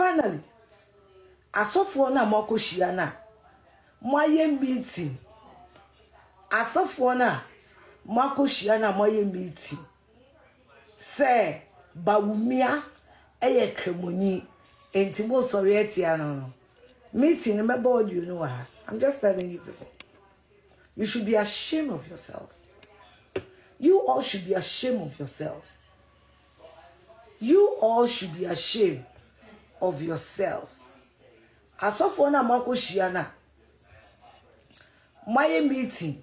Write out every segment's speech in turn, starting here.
finally, asofo na moko shia na moye meeting. Asofo na moko shia na moye meeting. Say Bawumia eye kremoni enti mo sorry etia no. Meeting me board you know. I'm just telling you people. You should be ashamed of yourself. You all should be ashamed of yourselves. You all should be ashamed of yourselves. Asofo na mako shiana. My meeting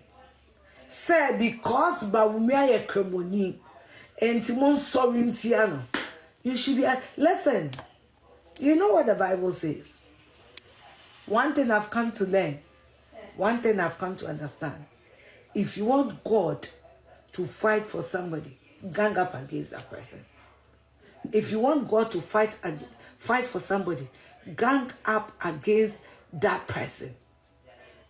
said because Bawumia ye kremoni and mon sorry ntiano. You should be listen. You know what the Bible says. One thing I've come to learn. One thing I've come to understand. If you want God to fight for somebody, gang up against that person. If you want God to fight for somebody, gang up against that person.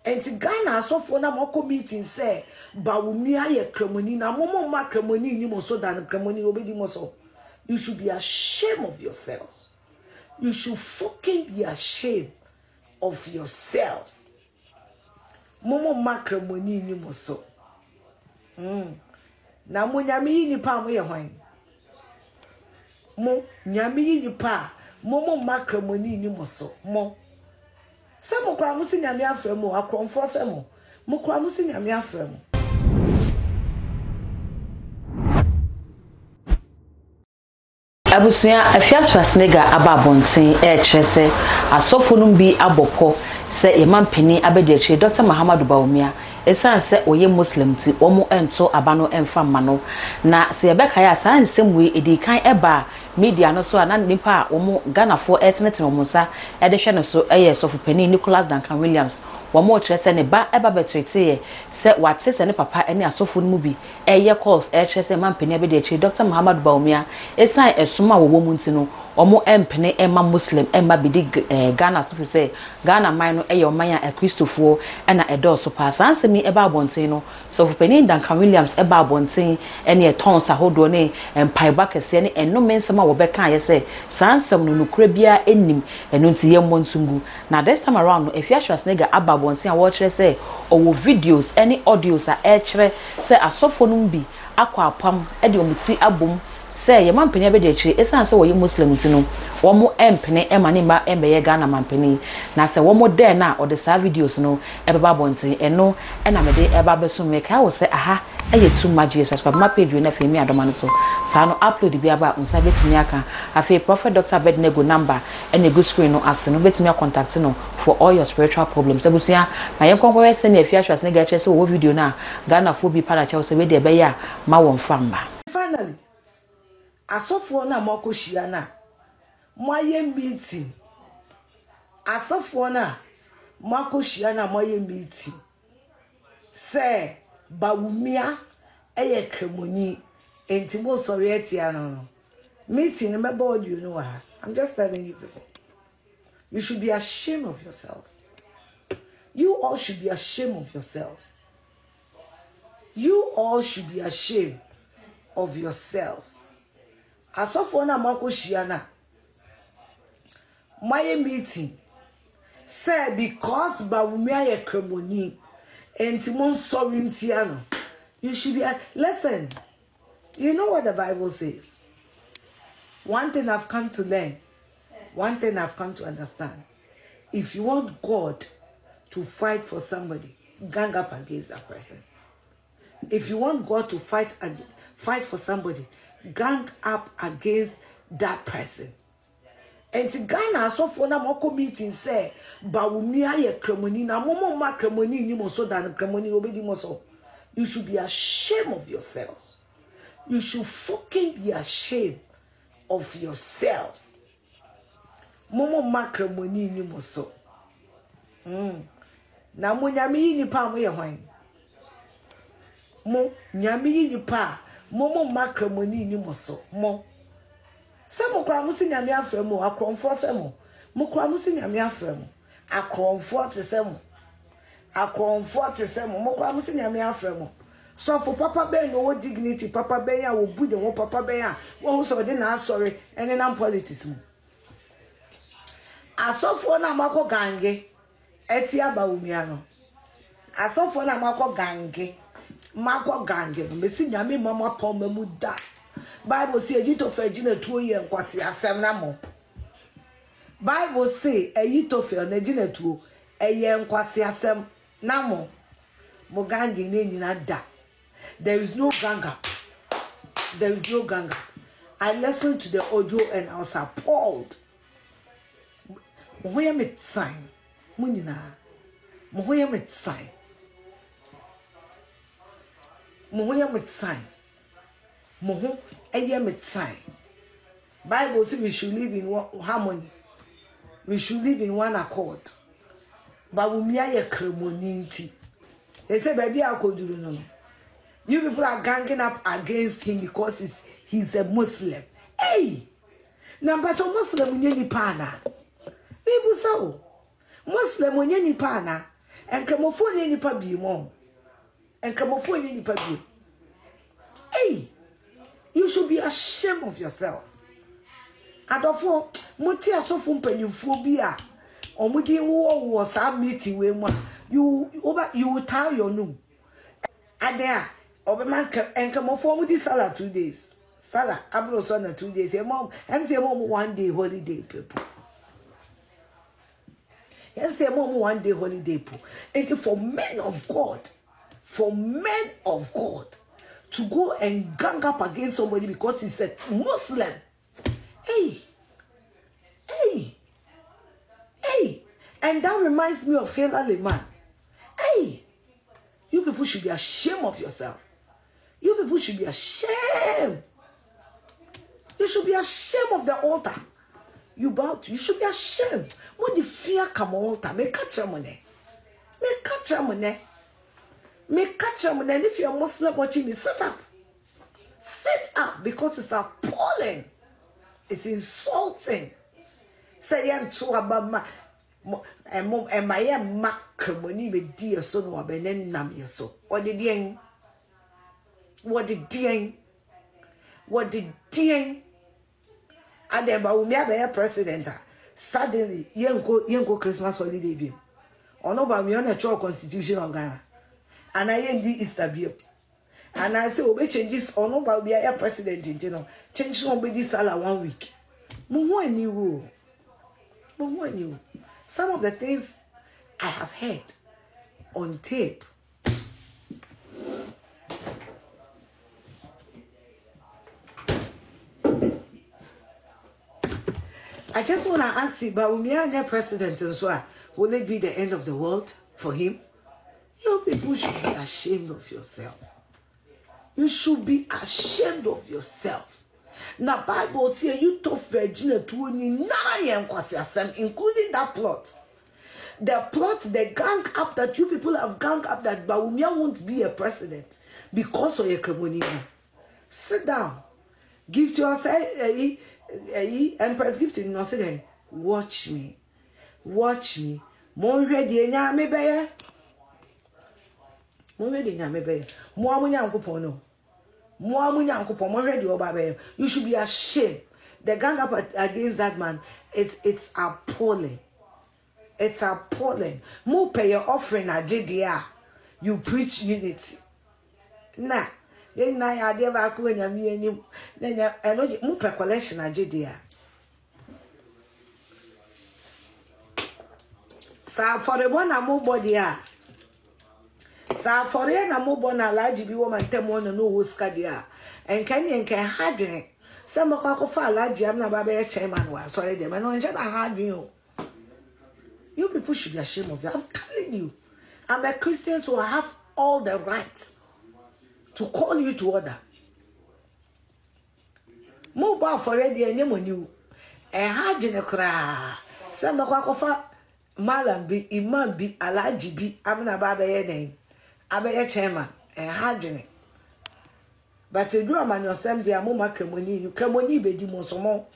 And to Ghana, so for na moko meeting say, Bawumia ye kremoni na momo ma kremoni ni mo so dan kremoni obedi mo so. You should be ashamed of yourselves. You should fucking be ashamed of yourselves. Momo ma kremoni ni mo so. Na mo nyami ni pa mo ye hwan. Mo nyami ni pa momo ma kremoni ni mo so. Mo Samo kwa musi nyame afremo akromfo semo mo kwa musi nyame afremo Abusuya afiaswa snega ababonten kyerese asofo no bi abokọ se yemampeni abediachi Dr. Muhammadu Bawumia esan se oye Muslim ti omo ento abano emfa mano na se yebeka ya san semwe edikan eba media no so ana nipa omo Ganafo etnete no musa edehwe no so sofo pani Nicholas Duncan Williams womo kyerese ne ba eba betwete se wate se ne papa ene asofo no mu bi calls kyerese mampeni abediachi Dr. Muhammadu Bawumia esan esuma wo mu ntino omo empene ema Muslim ema bidi Ghana so say Ghana man no oman a Christofo na edoso pa sansemi eba abonten no so Penny Duncan Williams eba abonten ene tons ahodo ne empaiba kese ne eno mensema wo beka ye say sansem no nukura bia enim eno nti ye montungu na this time around no efiashwas nega aba abonten a wo kire say owo videos any audios a kire say asofo no bi akwa apam e de omuti abom say ye mampeni abediachi esan say wo ye Muslim tino wo mo empene emane ma embeye Ghana mampeni na say wo mo de na o de sa videos no ebeba bonten eno na me de eba beso me ka wo say aha eye too much Jesus papa ma page na femi adoma no so sa no upload bi aba unsa betimi aka afi Prophet Dr. Bednego number and a good screen no as no betimi contact no for all your spiritual problems abusia ma yen konkwo we say na afiashwas na ga che say wo video na Ghana fo bi para che say we de ebeya ma won famba. Finally, asofo na moko shia na moye meeting. Asofo na moko shia na moye meeting. Say Bawumia eye kremoni enti mo sorry etia no. Meeting me board you know. I'm just telling you people. You should be ashamed of yourself. You all should be ashamed of yourselves. You all should be ashamed of yourselves. Asofo na mako shiana. My meeting said because Bawumia ye kremoni enti mon sorry ntiano. You should be listen. You know what the Bible says. One thing I've come to learn. One thing I've come to understand. If you want God to fight for somebody, gang up against that person. If you want God to fight for somebody, gang up against that person. And to Ghana, so for na moko meeting say, Bawumia ye kremoni na momo ma kremoni ni mo so dan kremoni obedi mo so. You should be ashamed of yourselves. You should fucking be ashamed of yourselves. Momo ma kremoni ni mo so. Na mo nyami ni pa mo ye hwan. Mo nyami ni pa momo ma kremoni ni mo so. Mo Samo kwa musi nyame afremo akromfo semo mo kwa musi nyame afremo akromfo tesemo mo kwa musi nyame afremo so for papa ben no dignity papa ben ya wo bude wo papa ben ya wo so de na sorry ene na politics mo asofo na mako gange etia Bawumia no asofo na mako gange mesi nyame mama pom mu da Bible say ejito feji na tuo ye nkwase asem na mo Bible say ejito fe na ji na tuo eye nkwase asem na mo gange na nyina da. There is no ganga. There is no ganga. I listened to the audio and I was appalled. Mohoya metsign. Munina. Mohoya metsign. Mohoya metsign. Moho eye metsign. Bible says we should live in harmony. We should live in one accord. Bawumia ye kremoninti. They say baby akoduru no. You people are ganging up against him because he's a Muslim. Hey! Number two Muslim unye pana. People so Muslim unye pana. And kramofo unye nipa bi mo. And kramofo unye nipa bi. Hey! You should be ashamed of yourself. Adofo, moti asofo mpanyimfo bi a omudi wo sa meeting we mu. You will tie your no. Adea Obeman enkamofo mu di sala 2 days. Sala abro so na 2 days. Mom, say mom 1 day holiday people. Say mom 1 day holiday people. And for men of God, to go and gang up against somebody because he's a Muslim. Hey. And that reminds me of Hela Leman. Hey. You people should be ashamed of yourself. You people should be ashamed. You should be ashamed of the altar. You should be ashamed. When the fear come altar, make catch your money. Make catch your money. Make catch your money. And if you're a Muslim watching me, sit up. Sit up because it's appalling. It's insulting. Say I'm too about and my macaroni with dear son or benenam yeso. What did you? And then Bawumia be president. Suddenly, go Christmas holiday be. Or no Bawumia na church constitution of Ghana. And I end the Easter be. And I say we changes or no Bawumia president you know. Change somebody sala 1 week. Some of the things I have heard on tape. I just want to ask you, Bawumia president and so will it be the end of the world for him? You people should be ashamed of yourself. You should be ashamed of yourself. Now, Bible says you told Virginia to including that plot. The plot, the gang up that you people have gang up that Bawumia won't be a president because of your criminal. Sit down. Give to us Empress gift in no say watch me. Mo ready nya me be. Mo ready nya me be. Mo amunya nkopon no. You should be ashamed. The gang up against that man, it's appalling. It's appalling. Mo pay your offering at JDR. You preach unity. Nah. You na ya dey back when you me na mo pay collection at JDR. Sa for the one mo body ah. Sa for na mo bona alaji bi woman tem one no wo ska dia en kan hadwen se mo kwa fa alaji am na ba be chairman wa sorry dem no nje na hadwen o. You people should be ashamed of that. I'm telling you, I'm a Christian, so I have all the rights to call you to order. Mobile for ready and you hadwen kra se mo kwa fa malam bi imam bi alaji bi am na ba be yen Abe chairman hadwene but you do am yourself there mo makremoni you kremoni be di mo so mo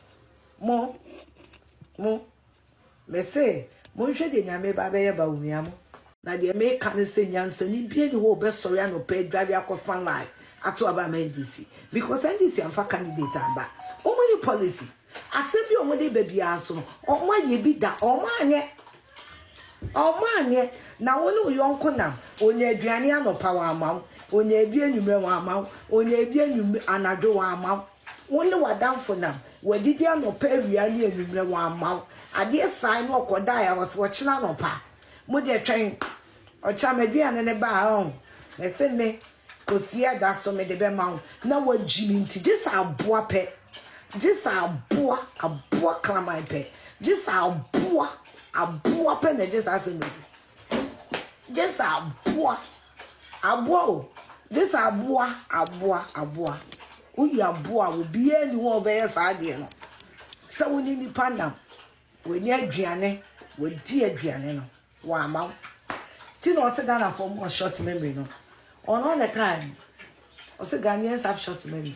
me say mo hwe de nyame ba be ye Bawumia mo na de me kan say nyansa ni bie ni wo be sorry an ope drive akofan line ato aba NDC because NDC am fa candidate amba o money policy Asebi omode baby aso no. Oma ye bi da. Oma anye. Na wonu yonko nam. Onye aduane anopa wa amaw. Onye ebi enumre wa amaw. Onye ebi enum anadwo wa amaw. Wonu wadamfo nam. Wadidi anopa awia ne enumre wa amaw. Ade sai no okoda ya was wochina anopa. Mo de twen ocha maduane ne ba on. Me se me kosia da so me de be ma na wajimi nti just aboa pe. Just aboa klamai pe. Just aboa pe na just as me. Just aboa. Just aboa. Uyi aboa obi eni wo be yesa de no. Se woni ni pandam. Weni aduane, wodi aduane no. Wa ma. Ti no se Ghana for more short memory no. On the time, also Ghanaians have short memory.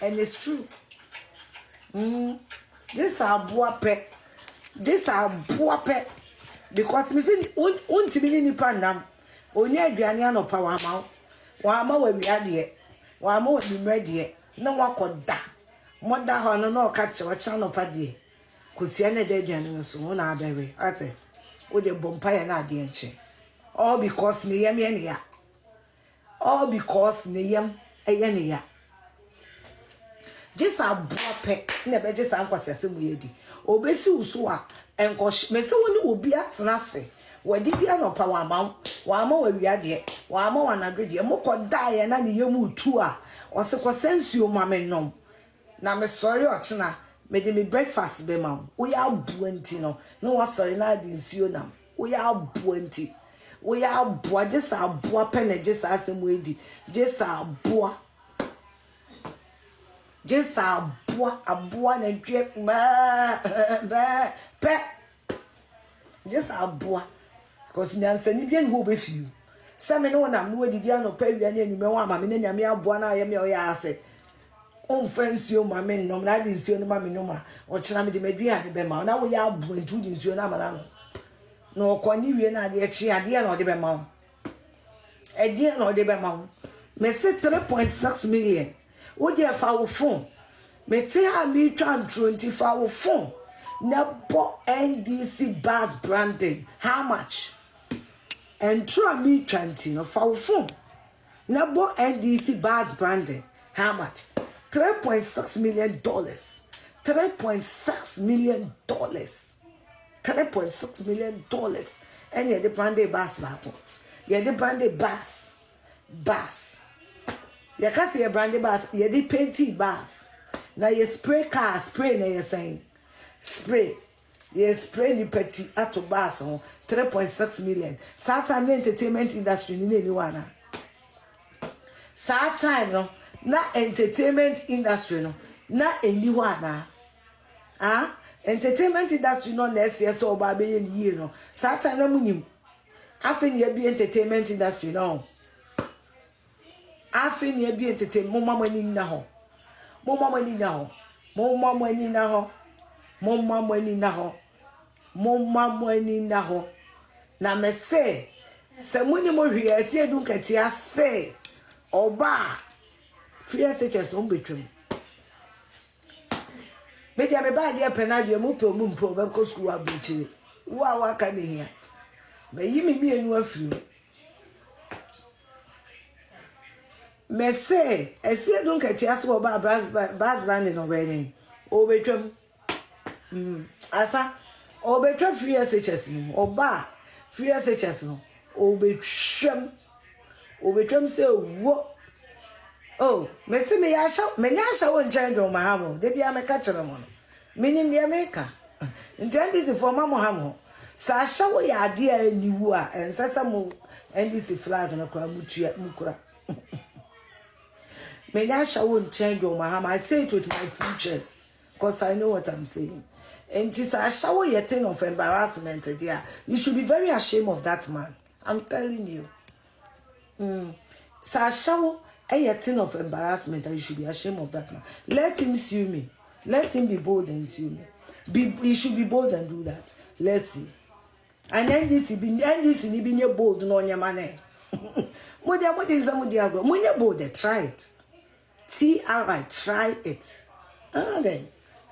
And it's true. This are boape. Because missing untimini ni pandam. Only a Diana power mount. Wama we be adie. Wama we be ready. No one could da. Mother honor no catch or channel paddy. Kusiana de Diana so on our baby. I say, with the bumpire na dienche. All because me yamia. All because neyam ayania. Just a boape, never just ankwase yedi. Obesi usua, enkosh, me se woni obi atnase. Wadi bia no pa wama we wiade, wama wanadrede, moko dae na ne yemu tu a, ose kwasensuo ma me nom. Na me sorry ochina, me de me breakfast be ma. Wo ya buanti no, no wa sorry na de nsuo nam. Wo ya buanti. We are boa, just a boa pen, just as him we did. Just a boa. Just a boa and drip. Pet. Just a boa. Because Nancy, you go with you. Some no one I'm no no pay any mamma, and I am buona, I am your ass. On friends, you, my men, no, I didn't see any mammy no more. Or Chanami de Media, the Bema. Now we are going to do your name. No, kwani we na de chi ade na ode be ma. Ade na ode be ma. Me se 3.6 million. Wo de fa wo phone. Me te ha mi twan 24 wo phone. Na bo NDC bus branding. How much? And try me 20 no fa wo phone. Na bo NDC bus branding. How much? $3.6 million. $3.6 million. $3.6 million. And you're the branded bass back. You're the branded bass. You can't see a branded bass. You're the painted bass. Now you spray car, spray, now you're saying. Spray. You spray the petty ato bass on 3.6 million. Saturday entertainment industry in anyone. Saturday no, not entertainment industry no, not anyone. Entertainment industry no next year so ba be year no Saturday no munim afin ye be entertainment industry no afin ye be entertainment mo mama ni na ho na me se muni mo hwe ase edu nkati ase oba free SHS no betwem. Media me ba dia penadio mu pe mu mpo be ko school abichi wa ka ne hia me yimi mienu afiri me say ese dun kati aso ba bas band no be ni o betwam asa o betwa free SHS no oba free SHS no o betwam say wo. Oh, me se me ya sha won change ma ha mo de bia me ka kire mo no minim de me ka ndisi for ma mo ha mo sa sha wo ya ade a niwu a ensesa mo ndisi flag na kwa mukura me ya sha won change ma ha. I say it with my full chest because I know what I'm saying. And this a show your thing of embarrassment there. You should be very ashamed of that man. I'm telling you. So a show a thing of embarrassment, and you should be ashamed of that man. Let him sue me. Let him be bold and sue me. He should be bold and do that. Let's see. And then this he be bold no your money. When you're bold, try it. TRI, try it. Then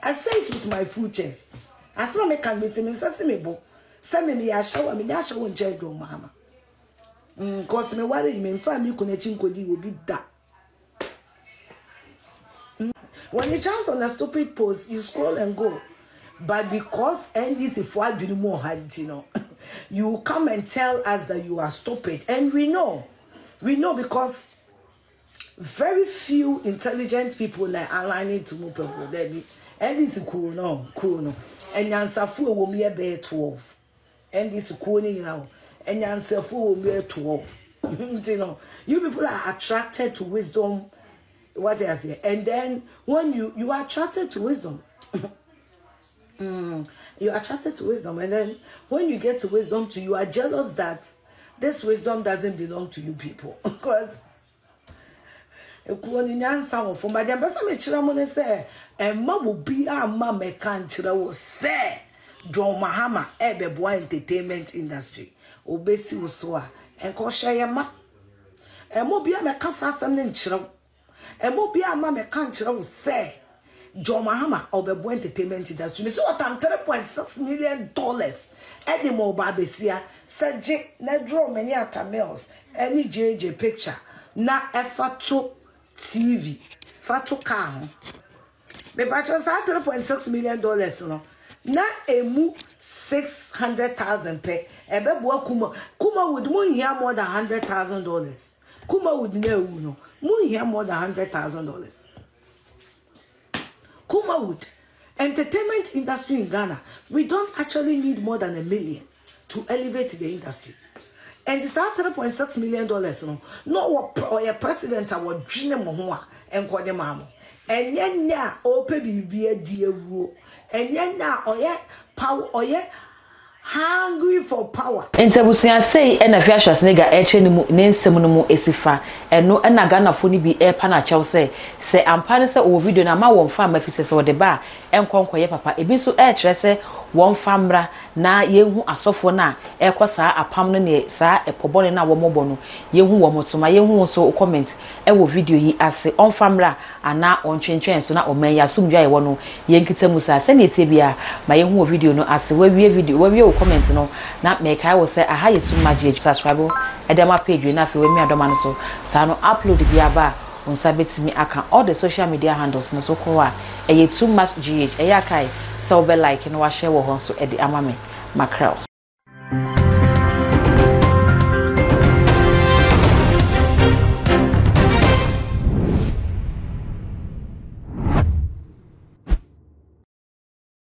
I say it with my full chest. As long as I can meet him, say me ya shower in jail, mama. Cause me worry me, family connection could will be that. When you chance on a stupid post, you scroll and go. But because this is for more hard, you come and tell us that you are stupid. And we know because very few intelligent people are aligning to move people. And this is cool, no. And answer for will be a bear 12. And this is cool now. And answer for will be 12. You people are attracted to wisdom. What I say, and then when you are attracted to wisdom, you're attracted to wisdom, and then when you get to wisdom, you are jealous that this wisdom doesn't belong to you people, because some my dear person me chira say, and ma will be a ma me can chira will say, John Mahama ebe boy entertainment industry, obesi uswa, and ko share ma, and mo be a me kasa asem chira. And mo be a mama can't say John Mahama or the entertainment industry. So what I'm $3.6 million any more babesia said J na draw many camels any JJ picture na F2 TV fatu car. Me batches $3.6 million no na emu 600,000 pay ebe bo kuma would mo here more than $100,000. Kuma would no more here more than $100,000. Kuma would entertainment industry in Ghana, we don't actually need more than $1 million to elevate the industry. And it's $3.6 million no what a president our dream mohoa and kwa mamo. And yenya ope bibi a dear rule. And yenya oye power oye hungry for power. Entebusia say na fiashas nega eche ni mu nensem no mu esifa eno na Ghana fo ni bi e pa na chew say ampane say o video na ma won fa ma fi se so de ba enkonkoye papa ebi so e kire say won famra na yehu asofo na e kosa apam no ne sa epobone na wo mobo no yehu wo motoma yehu so comment e wo video yi ase on famra ana on twenchen so na o man ya sumdwa ye wo no yenkita musa se ne tie bia ma yehu wo video no ase wa wie video wa wie comment no na me kai wo say aha ye too much subscribe edema page na fe we mi adoma no so sa no upload bia ba on sabetimi aka all the social media handles no so ko a ye too much gh e yakai so be like no wa share wo ho so e di amame mackerel